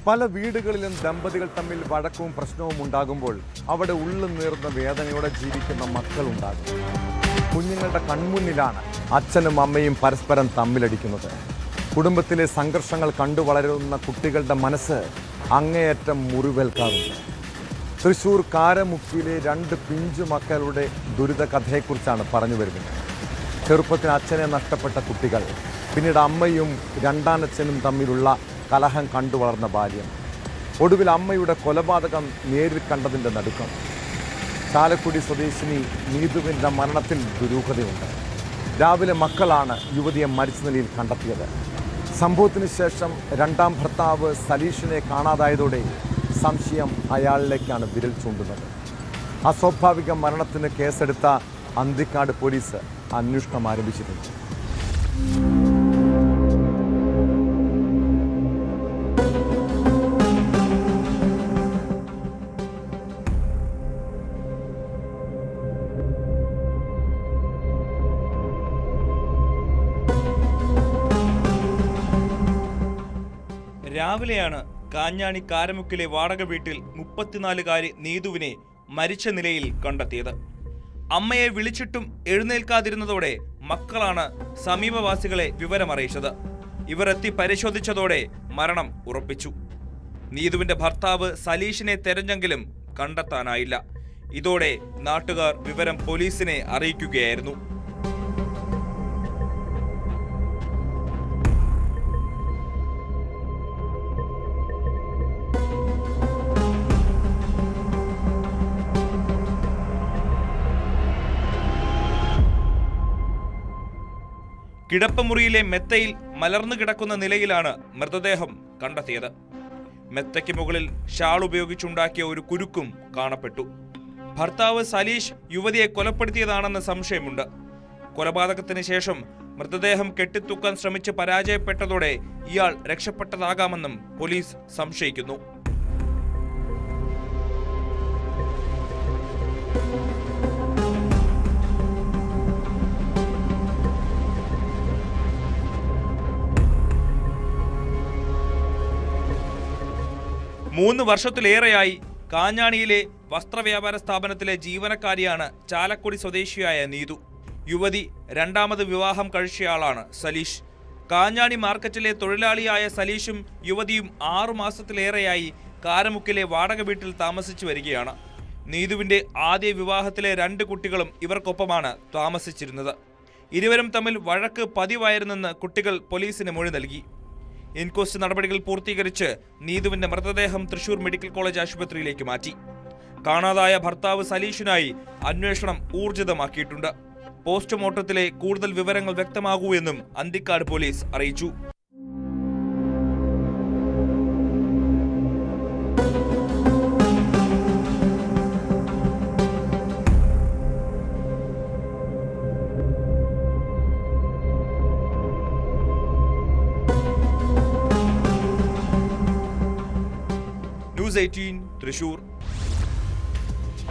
പല വീടുകളിലും ദമ്പതികൾ തമ്മിൽ വഴക്കവും പ്രശ്നവും ഉണ്ടാകുമ്പോൾ അവിടെ ഉള്ളിൽ നീർന്ന വേദനയോടെ ജീവിക്കുന്ന മക്കളുണ്ടാകും. കുഞ്ഞുങ്ങളുടെ കൺമുന്നിലാണ് അച്ഛനും അമ്മയും പരസ്പരം തമ്മിലടിക്കുന്നത്. കുടുംബത്തിലെ സംഘർഷങ്ങൾ കണ്ടു വളരുന്ന കുട്ടികളുടെ മനസ്സ് അങ്ങേയറ്റം മുറിവേൽക്കാറുണ്ട്. തൃശ്ശൂർ കാരമുക്കിയിലെ 2 പിഞ്ചു മക്കളുടെ ദുരിത കഥയെക്കുറിച്ചാണ് പറഞ്ഞു വരുന്നത്. ചെറുപ്പത്തിൽ അച്ഛനെ നഷ്ടപ്പെട്ട കുട്ടികൾ, പിന്നീട് അമ്മയും രണ്ടാനച്ഛനും തമ്മിലുള്ള കലഹം കണ്ടു വളർന്ന ബാല്യം, ഒടുവിൽ അമ്മയുടെ കൊലപാതകം നേരിൽ കണ്ടതിൻ്റെ നടുക്കം. ചാലക്കുടി സ്വദേശിനി നീതുവിൻ്റെ മരണത്തിൽ ദുരൂഹതയുണ്ട്. രാവിലെ മക്കളാണ് യുവതിയെ മരിച്ച നിലയിൽ കണ്ടെത്തിയത്. സംഭവത്തിന് ശേഷം രണ്ടാം ഭർത്താവ് സലീഷിനെ കാണാതായതോടെ സംശയം അയാളിലേക്കാണ് വിരൽ ചൂണ്ടുന്നത്. അസ്വാഭാവിക മരണത്തിന് കേസെടുത്ത അന്തിക്കാട് പോലീസ് അന്വേഷണം ആരംഭിച്ചിട്ടുണ്ട്. രാവിലെയാണ് കാഞ്ഞാണി കാരമുക്കിലെ വാടക വീട്ടിൽ 34-കാരി നീതുവിനെ മരിച്ച നിലയിൽ കണ്ടെത്തിയത്. അമ്മയെ വിളിച്ചിട്ടും എഴുന്നേൽക്കാതിരുന്നതോടെ മക്കളാണ് സമീപവാസികളെ വിവരമറിയിച്ചത്. ഇവർ എത്തി പരിശോധിച്ചതോടെ മരണം ഉറപ്പിച്ചു. നീതുവിന്റെ ഭർത്താവ് സലീഷിനെ തെരഞ്ഞെങ്കിലും കണ്ടെത്താനായില്ല. ഇതോടെ നാട്ടുകാർ വിവരം പോലീസിനെ അറിയിക്കുകയായിരുന്നു. കിടപ്പുമുറിയിലെ മെത്തയിൽ മലർന്നു കിടക്കുന്ന നിലയിലാണ് മൃതദേഹം കണ്ടെത്തിയത്. മെത്തയ്ക്ക് മുകളിൽ ഷാൾ ഉപയോഗിച്ചുണ്ടാക്കിയ ഒരു കുരുക്കും കാണപ്പെട്ടു. ഭർത്താവ് സലീഷ് യുവതിയെ കൊലപ്പെടുത്തിയതാണെന്ന് സംശയമുണ്ട്. കൊലപാതകത്തിന് ശേഷം മൃതദേഹം കെട്ടിത്തൂക്കാൻ ശ്രമിച്ച് പരാജയപ്പെട്ടതോടെ ഇയാൾ രക്ഷപ്പെട്ടതാകാമെന്നും പോലീസ് സംശയിക്കുന്നു. മൂന്ന് വർഷത്തിലേറെയായി കാഞ്ഞാണിയിലെ വസ്ത്രവ്യാപാര സ്ഥാപനത്തിലെ ജീവനക്കാരിയാണ് ചാലക്കുടി സ്വദേശിയായ നീതു. യുവതി രണ്ടാമത് വിവാഹം കഴിച്ചയാളാണ് സലീഷ്. കാഞ്ഞാണി മാർക്കറ്റിലെ തൊഴിലാളിയായ സലീഷും യുവതിയും 6 മാസത്തിലേറെയായി കാരമുക്കിലെ വാടക വീട്ടിൽ താമസിച്ചു വരികയാണ്. നീതുവിന്റെ ആദ്യ വിവാഹത്തിലെ 2 കുട്ടികളും ഇവർക്കൊപ്പമാണ് താമസിച്ചിരുന്നത്. ഇരുവരും തമ്മിൽ വഴക്ക് പതിവായിരുന്നെന്ന് കുട്ടികൾ പോലീസിന് മൊഴി നൽകി. ഇൻക്വസ്റ്റ് നടപടികൾ പൂർത്തീകരിച്ച് നീതുവിന്റെ മൃതദേഹം തൃശൂർ മെഡിക്കൽ കോളേജ് ആശുപത്രിയിലേക്ക് മാറ്റി. കാണാതായ ഭർത്താവ് സലീഷിനായി അന്വേഷണം ഊർജിതമാക്കിയിട്ടുണ്ട്. പോസ്റ്റ്മോർട്ടത്തിലെ കൂടുതൽ വിവരങ്ങൾ വ്യക്തമാകൂ എന്നും അന്തിക്കാട് പോലീസ് അറിയിച്ചു. News 18 തൃശൂർ.